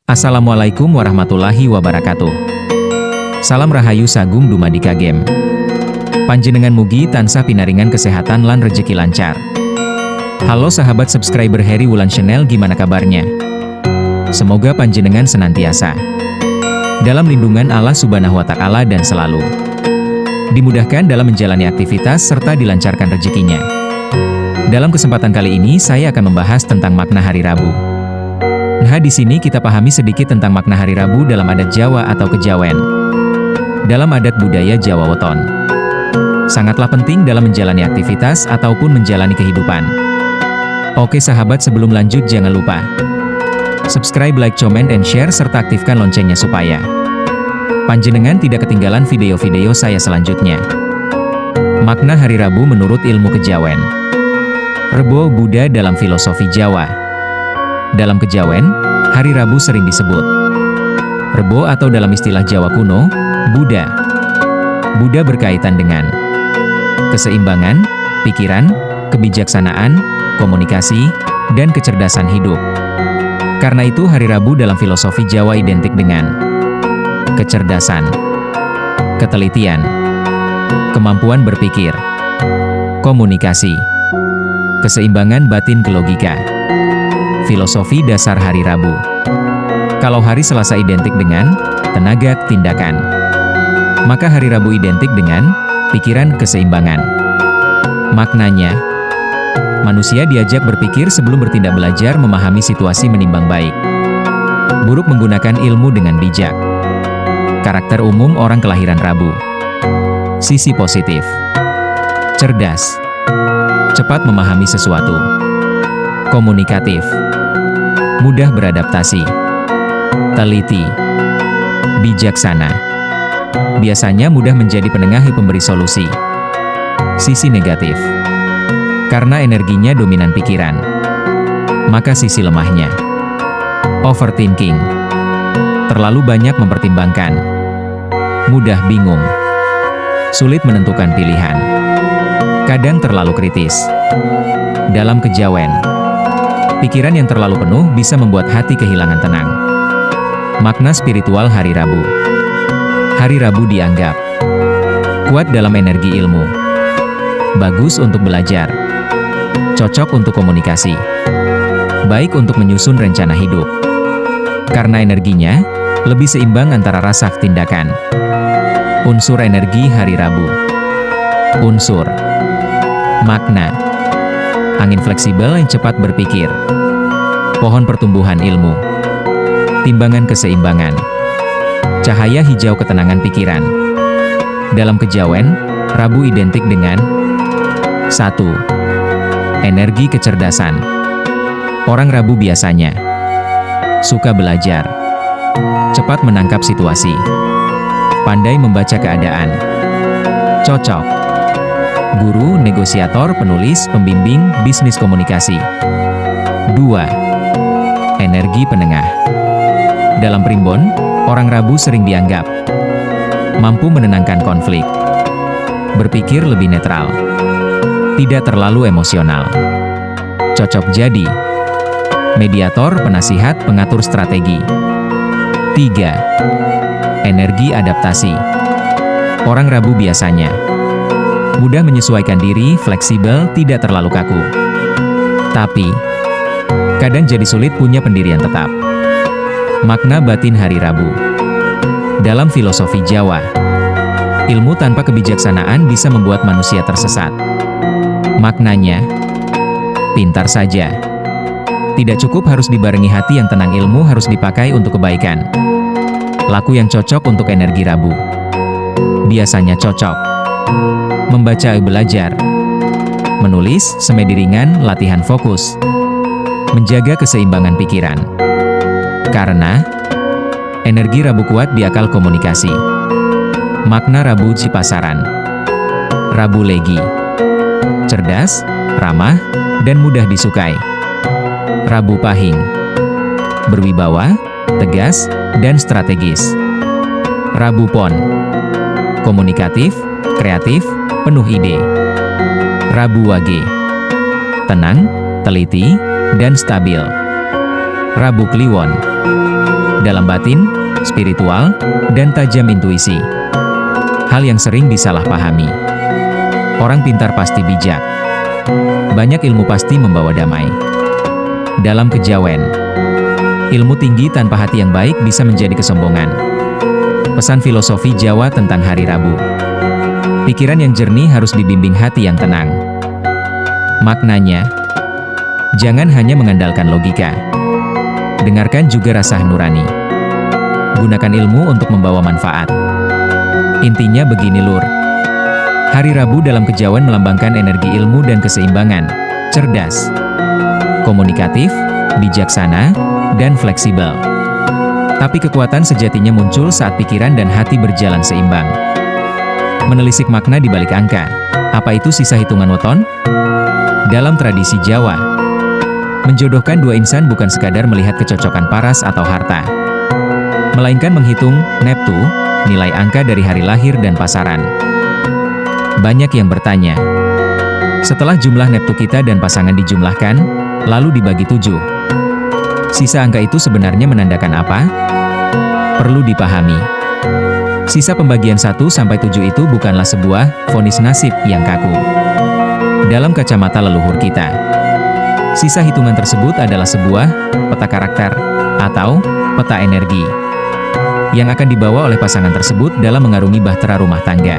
Assalamualaikum warahmatullahi wabarakatuh. Salam rahayu sagung dumadi kagem. Panjenengan mugi tansah pinaringan kesehatan lan rejeki lancar. Halo sahabat subscriber Heri Wulan Channel, gimana kabarnya? Semoga panjenengan senantiasa dalam lindungan Allah Subhanahu wa Ta'ala dan selalu dimudahkan dalam menjalani aktivitas serta dilancarkan rezekinya. Dalam kesempatan kali ini saya akan membahas tentang makna hari Rabu. Nah, di sini kita pahami sedikit tentang makna hari Rabu dalam adat Jawa atau kejawen. Dalam adat budaya Jawa Weton, sangatlah penting dalam menjalani aktivitas ataupun menjalani kehidupan. Oke sahabat, sebelum lanjut jangan lupa subscribe, like, comment, and share, serta aktifkan loncengnya supaya panjenengan tidak ketinggalan video-video saya selanjutnya. Makna hari Rabu menurut ilmu kejawen. Rebo Buddha dalam filosofi Jawa. Dalam kejawen, hari Rabu sering disebut Rebo atau dalam istilah Jawa kuno, Buddha. Buddha berkaitan dengan keseimbangan, pikiran, kebijaksanaan, komunikasi, dan kecerdasan hidup. Karena itu hari Rabu dalam filosofi Jawa identik dengan kecerdasan, ketelitian, kemampuan berpikir, komunikasi, keseimbangan batin ke logika. Filosofi dasar hari Rabu. Kalau hari Selasa identik dengan tenaga tindakan, maka hari Rabu identik dengan pikiran keseimbangan. Maknanya, manusia diajak berpikir sebelum bertindak, belajar memahami situasi menimbang baik buruk, menggunakan ilmu dengan bijak. Karakter umum orang kelahiran Rabu. Sisi positif: cerdas, cepat memahami sesuatu, komunikatif, mudah beradaptasi, teliti, bijaksana. Biasanya mudah menjadi penengah pemberi solusi. Sisi negatif: karena energinya dominan pikiran, maka sisi lemahnya overthinking, terlalu banyak mempertimbangkan, mudah bingung, sulit menentukan pilihan, kadang terlalu kritis. Dalam kejawen, pikiran yang terlalu penuh bisa membuat hati kehilangan tenang. Makna spiritual hari Rabu. Hari Rabu dianggap kuat dalam energi ilmu, bagus untuk belajar, cocok untuk komunikasi, baik untuk menyusun rencana hidup. Karena energinya lebih seimbang antara rasa tindakan. Unsur energi hari Rabu. Unsur makna: angin fleksibel yang cepat berpikir, pohon pertumbuhan ilmu, timbangan keseimbangan, cahaya hijau ketenangan pikiran. Dalam kejawen, Rabu identik dengan 1. Energi kecerdasan. Orang Rabu biasanya suka belajar, cepat menangkap situasi, pandai membaca keadaan, cocok guru, negosiator, penulis, pembimbing, bisnis komunikasi. 2. Energi penengah. Dalam primbon, orang Rabu sering dianggap mampu menenangkan konflik, berpikir lebih netral, tidak terlalu emosional, cocok jadi mediator, penasihat, pengatur strategi. 3. Energi adaptasi. Orang Rabu biasanya mudah menyesuaikan diri, fleksibel, tidak terlalu kaku. Tapi, kadang jadi sulit punya pendirian tetap. Makna batin hari Rabu. Dalam filosofi Jawa, ilmu tanpa kebijaksanaan bisa membuat manusia tersesat. Maknanya, pintar saja tidak cukup, harus dibarengi hati yang tenang. Ilmu harus dipakai untuk kebaikan. Laku yang cocok untuk energi Rabu. Biasanya cocok membaca, belajar, menulis, semedi ringan, latihan fokus, menjaga keseimbangan pikiran. Karena energi Rabu kuat di akal komunikasi. Makna Rabu Cipasaran. Rabu Legi. Cerdas, ramah, dan mudah disukai. Rabu Pahing. Berwibawa, tegas, dan strategis. Rabu Pon. Komunikatif, kreatif, penuh ide. Rabu Wage. Tenang, teliti, dan stabil. Rabu Kliwon. dalam batin, spiritual, dan tajam intuisi. Hal yang sering disalahpahami. Orang pintar pasti bijak. Banyak ilmu pasti membawa damai. Dalam kejawen, ilmu tinggi tanpa hati yang baik bisa menjadi kesombongan. Pesan filosofi Jawa tentang hari Rabu. Pikiran yang jernih harus dibimbing hati yang tenang. Maknanya, jangan hanya mengandalkan logika. Dengarkan juga rasa nurani. Gunakan ilmu untuk membawa manfaat. Intinya begini lur. Hari Rabu dalam kejawen melambangkan energi ilmu dan keseimbangan, cerdas, komunikatif, bijaksana, dan fleksibel. Tapi kekuatan sejatinya muncul saat pikiran dan hati berjalan seimbang. Menelisik makna di balik angka. Apa itu sisa hitungan weton? Dalam tradisi Jawa, menjodohkan dua insan bukan sekadar melihat kecocokan paras atau harta, melainkan menghitung neptu, nilai angka dari hari lahir dan pasaran. Banyak yang bertanya, setelah jumlah neptu kita dan pasangan dijumlahkan, lalu dibagi 7, sisa angka itu sebenarnya menandakan apa? Perlu dipahami. Sisa pembagian 1-7 itu bukanlah sebuah vonis nasib yang kaku. Dalam kacamata leluhur kita, sisa hitungan tersebut adalah sebuah peta karakter atau peta energi yang akan dibawa oleh pasangan tersebut dalam mengarungi bahtera rumah tangga.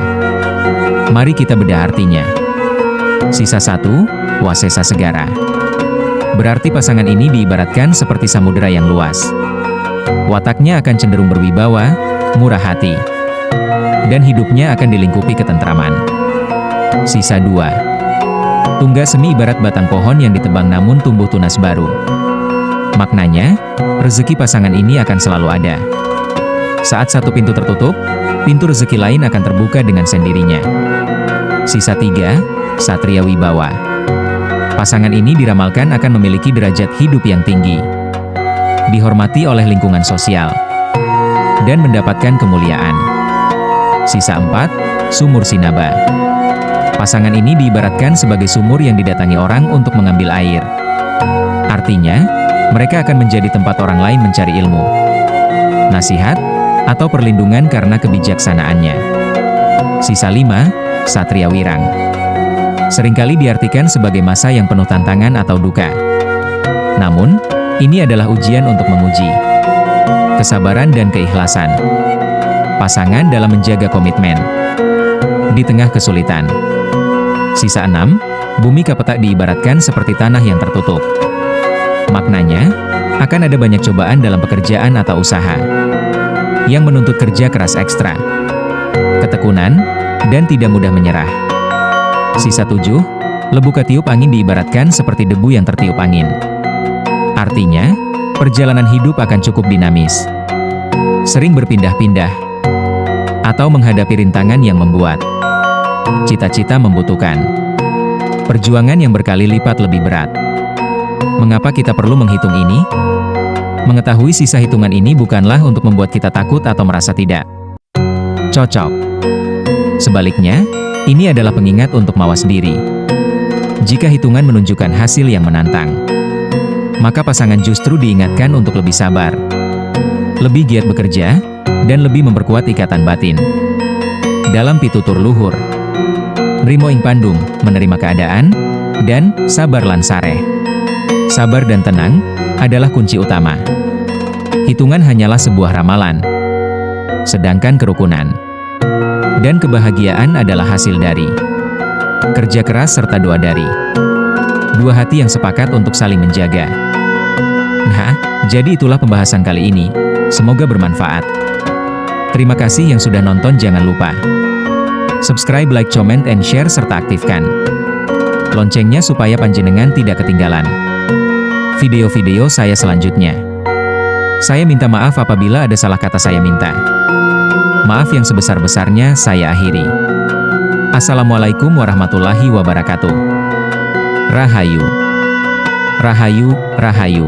Mari kita bedah artinya. Sisa 1, wasesa segara. Berarti pasangan ini diibaratkan seperti samudera yang luas. Wataknya akan cenderung berwibawa, murah hati, dan hidupnya akan dilingkupi ketentraman. Sisa 2, tungga semi ibarat batang pohon yang ditebang namun tumbuh tunas baru. Maknanya, rezeki pasangan ini akan selalu ada. Saat satu pintu tertutup, pintu rezeki lain akan terbuka dengan sendirinya. Sisa 3, satria wibawa. Pasangan ini diramalkan akan memiliki derajat hidup yang tinggi, dihormati oleh lingkungan sosial, dan mendapatkan kemuliaan. Sisa 4, sumur sinaba. Pasangan ini diibaratkan sebagai sumur yang didatangi orang untuk mengambil air. Artinya, mereka akan menjadi tempat orang lain mencari ilmu, nasihat, atau perlindungan karena kebijaksanaannya. Sisa 5, satria wirang. Seringkali diartikan sebagai masa yang penuh tantangan atau duka. Namun, ini adalah ujian untuk menguji kesabaran dan keikhlasan pasangan dalam menjaga komitmen di tengah kesulitan. Sisa 6, bumi kapetak diibaratkan seperti tanah yang tertutup. Maknanya, akan ada banyak cobaan dalam pekerjaan atau usaha yang menuntut kerja keras ekstra, ketekunan, dan tidak mudah menyerah. Sisa 7, lebu ketiup angin diibaratkan seperti debu yang tertiup angin. Artinya, perjalanan hidup akan cukup dinamis, sering berpindah-pindah, atau menghadapi rintangan yang membuat cita-cita membutuhkan perjuangan yang berkali lipat lebih berat. Mengapa kita perlu menghitung ini? Mengetahui sisa hitungan ini bukanlah untuk membuat kita takut atau merasa tidak cocok. Sebaliknya, ini adalah pengingat untuk mawas diri. Jika hitungan menunjukkan hasil yang menantang, maka pasangan justru diingatkan untuk lebih sabar, lebih giat bekerja, dan lebih memperkuat ikatan batin. Dalam pitutur luhur, Nrimo ing pandung, menerima keadaan, dan sabar lan sareh. Sabar dan tenang adalah kunci utama. Hitungan hanyalah sebuah ramalan, sedangkan kerukunan dan kebahagiaan adalah hasil dari kerja keras serta doa dari dua hati yang sepakat untuk saling menjaga. Nah, jadi itulah pembahasan kali ini. Semoga bermanfaat. Terima kasih yang sudah nonton. Jangan lupa subscribe, like, comment, and share, serta aktifkan loncengnya supaya panjenengan tidak ketinggalan video-video saya selanjutnya. Saya minta maaf apabila ada salah kata saya minta maaf yang sebesar-besarnya. Saya akhiri. Assalamualaikum warahmatullahi wabarakatuh. Rahayu. Rahayu, Rahayu.